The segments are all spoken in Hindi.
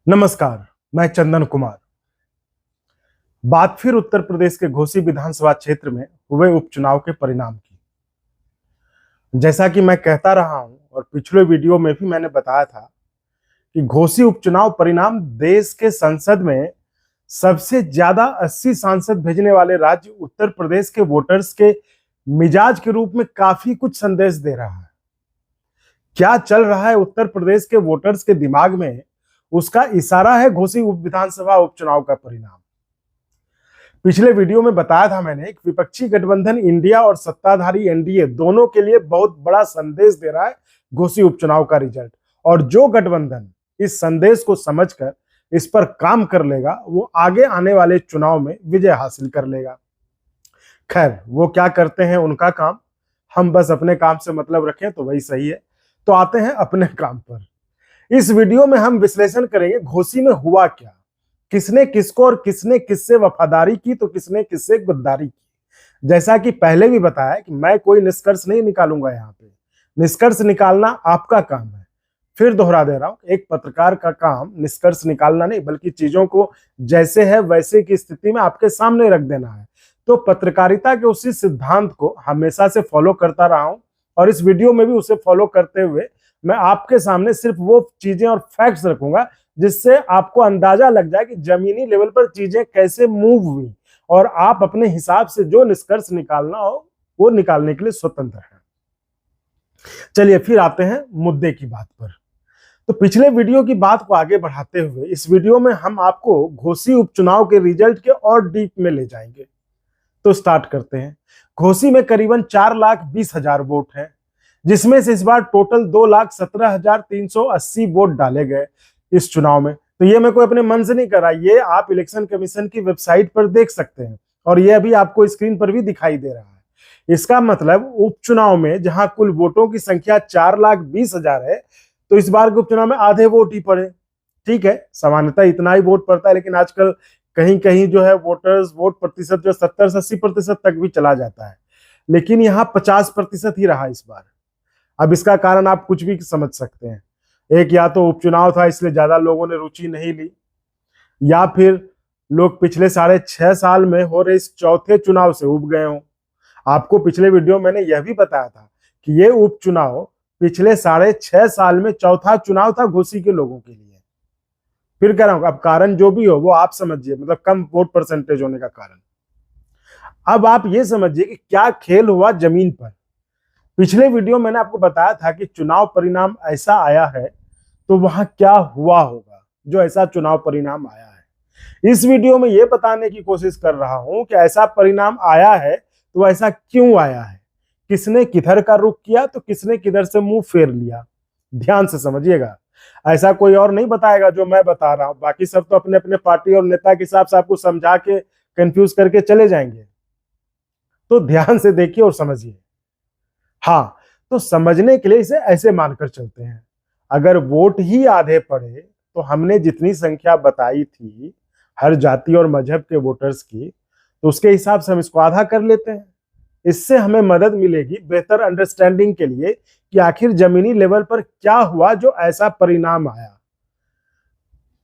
नमस्कार, मैं चंदन कुमार। बात फिर उत्तर प्रदेश के घोसी विधानसभा क्षेत्र में हुए उपचुनाव के परिणाम की। जैसा कि मैं कहता रहा हूं और पिछले वीडियो में भी मैंने बताया था कि घोसी उपचुनाव परिणाम देश के संसद में सबसे ज्यादा 80 सांसद भेजने वाले राज्य उत्तर प्रदेश के वोटर्स के मिजाज के रूप में काफी कुछ संदेश दे रहा है। क्या चल रहा है उत्तर प्रदेश के वोटर्स के दिमाग में, उसका इशारा है घोसी विधानसभा उपचुनाव का परिणाम। पिछले वीडियो में बताया था मैंने कि विपक्षी गठबंधन इंडिया और सत्ताधारी एनडीए दोनों के लिए बहुत बड़ा संदेश दे रहा है घोसी उपचुनाव का रिजल्ट। और जो गठबंधन इस संदेश को समझकर इस पर काम कर लेगा वो आगे आने वाले चुनाव में विजय हासिल कर लेगा। खैर, वो क्या करते हैं उनका काम, हम बस अपने काम से मतलब रखें तो वही सही है। तो आते हैं अपने काम पर। इस वीडियो में हम विश्लेषण करेंगे घोसी में हुआ क्या, किसने किसको और किसने किससे वफादारी की तो किसने किससे गद्दारी की। जैसा कि पहले भी बताया कि मैं कोई निष्कर्ष नहीं निकालूंगा, यहाँ पे निष्कर्ष निकालना आपका काम है। फिर दोहरा दे रहा हूं, एक पत्रकार का काम निष्कर्ष निकालना नहीं बल्कि चीजों को जैसे है वैसे की स्थिति में आपके सामने रख देना है। तो पत्रकारिता के उसी सिद्धांत को हमेशा से फॉलो करता रहा हूं और इस वीडियो में भी उसे फॉलो करते हुए मैं आपके सामने सिर्फ वो चीजें और फैक्ट्स रखूंगा जिससे आपको अंदाजा लग जाए कि जमीनी लेवल पर चीजें कैसे मूव हुई और आप अपने हिसाब से जो निष्कर्ष निकालना हो वो निकालने के लिए स्वतंत्र हैं। चलिए फिर आते हैं मुद्दे की बात पर। तो पिछले वीडियो की बात को आगे बढ़ाते हुए इस वीडियो में हम आपको घोसी उपचुनाव के रिजल्ट के और डीप में ले जाएंगे। तो स्टार्ट करते हैं। घोसी में करीबन 4,20,000 वोट हैं, जिसमें से इस बार टोटल 2,17,380 वोट डाले गए इस चुनाव में। तो ये मैं कोई अपने मन से नहीं कर रहा, ये आप इलेक्शन कमीशन की वेबसाइट पर देख सकते हैं और ये अभी आपको स्क्रीन पर भी दिखाई दे रहा है। इसका मतलब उपचुनाव में जहां कुल वोटों की संख्या 4,20,000 है तो इस बार के उपचुनाव में आधे वोट ही पड़े। ठीक है, सामान्यतः इतना ही वोट पड़ता है, लेकिन आजकल कहीं कहीं जो है वोटर्स वोट प्रतिशत जो 70 से 80% तक भी चला जाता है, लेकिन यहाँ 50% ही रहा इस बार। अब इसका कारण आप कुछ भी समझ सकते हैं। एक, या तो उपचुनाव था इसलिए ज्यादा लोगों ने रुचि नहीं ली, या फिर लोग पिछले 6.5 साल में हो रहे इस चौथे चुनाव से उब गए हों। आपको पिछले वीडियो मैंने यह भी बताया था कि ये उपचुनाव पिछले 6.5 साल में चौथा चुनाव था घोसी के लोगों के लिए। फिर कह रहा हूं, अब कारण जो भी हो वो आप समझिए, मतलब कम वोट परसेंटेज होने का कारण। अब आप ये समझिए कि क्या खेल हुआ जमीन पर। पिछले वीडियो मैंने आपको बताया था कि चुनाव परिणाम ऐसा आया है तो वहां क्या हुआ होगा जो ऐसा चुनाव परिणाम आया है। इस वीडियो में यह बताने की कोशिश कर रहा हूं कि ऐसा परिणाम आया है तो ऐसा क्यों आया है, किसने किधर का रुख किया तो किसने किधर से मुंह फेर लिया। ध्यान से समझिएगा, ऐसा कोई और नहीं बताएगा जो मैं बता रहा हूं। बाकी सब तो अपने अपने पार्टी और नेता के हिसाब से आपको समझा के कंफ्यूज करके चले जाएंगे। तो ध्यान से देखिए और समझिए। हाँ, तो समझने के लिए इसे ऐसे मानकर चलते हैं, अगर वोट ही आधे पड़े तो हमने जितनी संख्या बताई थी हर जाति और मजहब के वोटर्स की, तो उसके हिसाब से हम इसको आधा कर लेते हैं। इससे हमें मदद मिलेगी बेहतर अंडरस्टैंडिंग के लिए कि आखिर जमीनी लेवल पर क्या हुआ जो ऐसा परिणाम आया।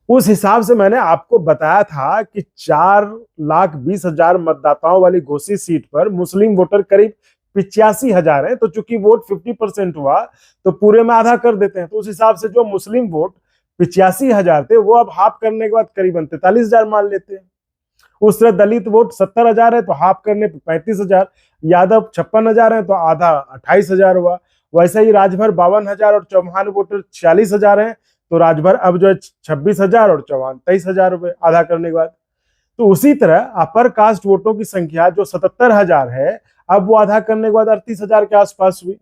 उस हिसाब से मैंने आपको बताया था कि 4,20,000 मतदाताओं वाली घोसी सीट पर मुस्लिम वोटर करीब 85,000 है। तो चूंकि वोट 50% हुआ तो पूरे में आधा कर देते हैं। तो उस हिसाब से जो मुस्लिम वोट 85,000 थे वो अब हाफ करने के बाद करीबन 43,000 मान लेते हैं। उस तरह दलित वोट 70,000 है तो हाफ करने पर 35,000, यादव 56,000 है तो आधा 28,000 हुआ। वैसे ही राजभर 52,000 और चौहान वोटर 46,000 है तो राजभर अब जो है 26,000 और चौहान 23,000 रुपए आधा करने के बाद। तो उसी तरह अपर कास्ट वोटों की संख्या जो 77,000 है अब वो आधा करने के बाद 38,000 के आसपास हुई।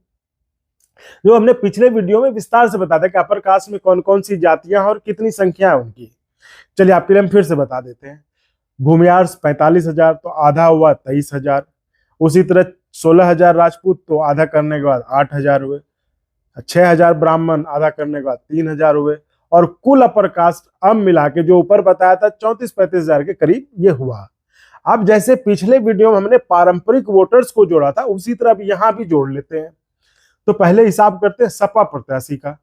जो हमने पिछले वीडियो में विस्तार से बताया था कि अपर कास्ट में कौन कौन सी जातियां हैं और कितनी संख्या है उनकी। चलिए आपके लिए हम फिर से बता देते हैं। भूमियार 45,000 तो आधा हुआ 23,000। उसी तरह 16,000 राजपूत तो आधा करने के बाद 8,000 हुए। 6,000 ब्राह्मण आधा करने के बाद 3,000 हुए। और कुल अपर कास्ट अब मिला के जो ऊपर बताया था 34-35,000 के करीब ये हुआ। अब जैसे पिछले वीडियो में हमने पारंपरिक वोटर्स को जोड़ा था उसी तरह अब यहां भी जोड़ लेते हैं। तो पहले हिसाब करते हैं सपा प्रत्याशी का।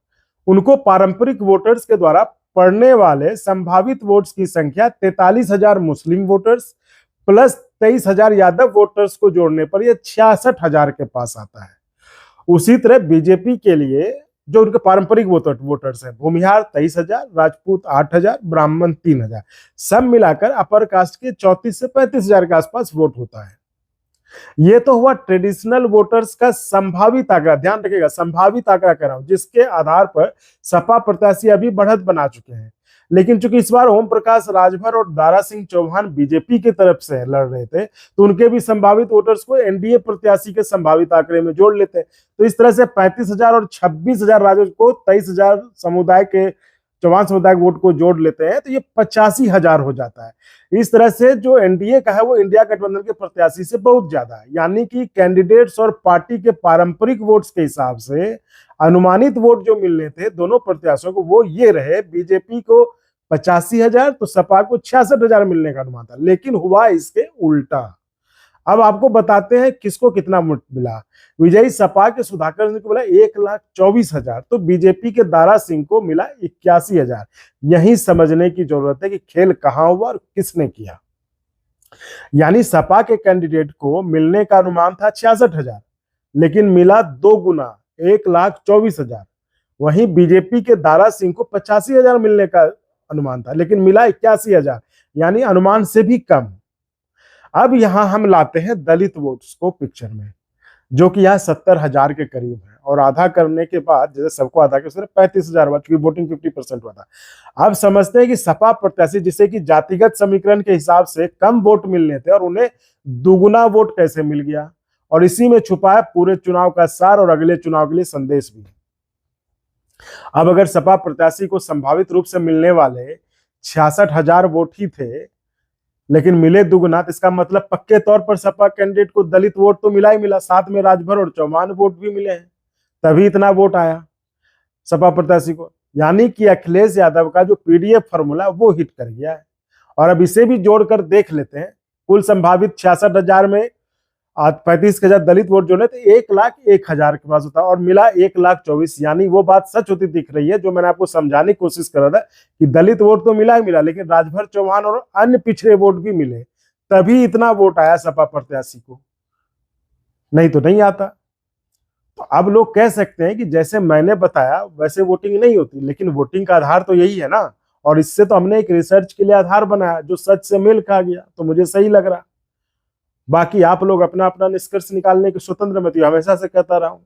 उनको पारंपरिक वोटर्स के द्वारा पड़ने वाले संभावित वोट्स की संख्या 43,000 मुस्लिम वोटर्स प्लस 23,000 यादव वोटर्स को जोड़ने पर यह 66,000 के पास आता है। उसी तरह बीजेपी के लिए जो उनके पारंपरिक वोटर्स हैं, भूमिहार 23,000, राजपूत 8,000, ब्राह्मण 3,000, सब मिलाकर अपर कास्ट के 34 से 35,000 के आसपास वोट होता है। ये तो हुआ ट्रेडिशनल वोटर्स का संभावित आंकड़ा, ध्यान रखिएगा संभावित आंकड़ा कह रहा हूं, जिसके आधार पर सपा प्रत्याशी अभी बढ़त बना चुके हैं। लेकिन चूंकि इस बार ओम प्रकाश राजभर और दारा सिंह चौहान बीजेपी की तरफ से लड़ रहे थे, तो उनके भी संभावित वोटर्स को एनडीए प्रत्याशी के संभावित आंकड़े में जोड़ लेते हैं। तो इस तरह से 35,000 और 26,000 राज्यों को 23,000 समुदाय के चौहान समुदाय वोट को जोड़ लेते हैं, तो ये 85,000 हो जाता है। इस तरह से जो एनडीए का है वो इंडिया गठबंधन के प्रत्याशी से बहुत ज्यादा है, यानी कि कैंडिडेट्स और पार्टी के पारंपरिक वोट्स के हिसाब से अनुमानित वोट जो मिलने थे दोनों प्रत्याशियों को वो ये रहे, बीजेपी को 85,000 तो सपा को 66,000 मिलने का अनुमान था, लेकिन हुआ इसके उल्टा। अब आपको बताते हैं किसको कितना वोट मिला। विजयी सपा के सुधाकर सिंह को मिला 1,24,000, तो बीजेपी के दारा सिंह को मिला 81,000। यही समझने की जरूरत है कि खेल कहां हुआ और किसने किया। यानी सपा के कैंडिडेट को मिलने का अनुमान था 66,000, लेकिन मिला 2 गुना 1,24,000। वहीं बीजेपी के दारा सिंह को 85,000 मिलने का अनुमान था, लेकिन मिला 81,000, यानी अनुमान से भी कम। अब यहां हम लाते हैं दलित वोट्स को पिक्चर में, जो कि यहाँ 70,000 के करीब है, और आधा करने के बाद जैसे सबको आधा के सिर्फ 35,000 हुआ, क्योंकि वोटिंग 50% हुआ था। अब समझते हैं कि सपा प्रत्याशी जिसे कि जातिगत समीकरण के हिसाब से कम वोट मिलने थे और उन्हें दुगुना वोट कैसे मिल गया, और इसी में छुपा है पूरे चुनाव का सार और अगले चुनाव के लिए संदेश भी। अब अगर सपा प्रत्याशी को संभावित रूप से मिलने वाले 66,000 वोट ही थे, लेकिन मिले दुगुना, तो इसका मतलब पक्के तौर पर सपा कैंडिडेट को दलित वोट तो मिला ही मिला, साथ में राजभर और चौहान वोट भी मिले हैं, तभी इतना वोट आया सपा प्रत्याशी को। यानी कि अखिलेश यादव का जो पीडीएफ फॉर्मूला वो हिट कर गया है। और अब इसे भी जोड़कर देख लेते हैं, कुल संभावित 66,000 में 35,000 दलित वोट जोड़े तो 1,01,000 के पास होता, और मिला 1,24,000। यानी वो बात सच होती दिख रही है जो मैंने आपको समझाने की कोशिश कर रहा था कि दलित वोट तो मिला ही मिला, लेकिन राजभर चौहान और अन्य पिछड़े वोट भी मिले, तभी इतना वोट आया सपा प्रत्याशी को, नहीं तो नहीं आता। तो अब लोग कह सकते हैं कि जैसे मैंने बताया वैसे वोटिंग नहीं होती, लेकिन वोटिंग का आधार तो यही है ना, और इससे तो हमने एक रिसर्च के लिए आधार बनाया जो सच से मेल खा गया, तो मुझे सही लग रहा। बाकी आप लोग अपना अपना निष्कर्ष निकालने के स्वतंत्र मत, हमेशा से कहता रहा हूं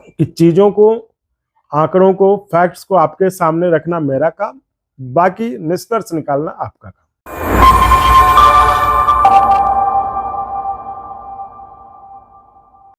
कि चीजों को, आंकड़ों को, फैक्ट्स को आपके सामने रखना मेरा काम, बाकी निष्कर्ष निकालना आपका काम।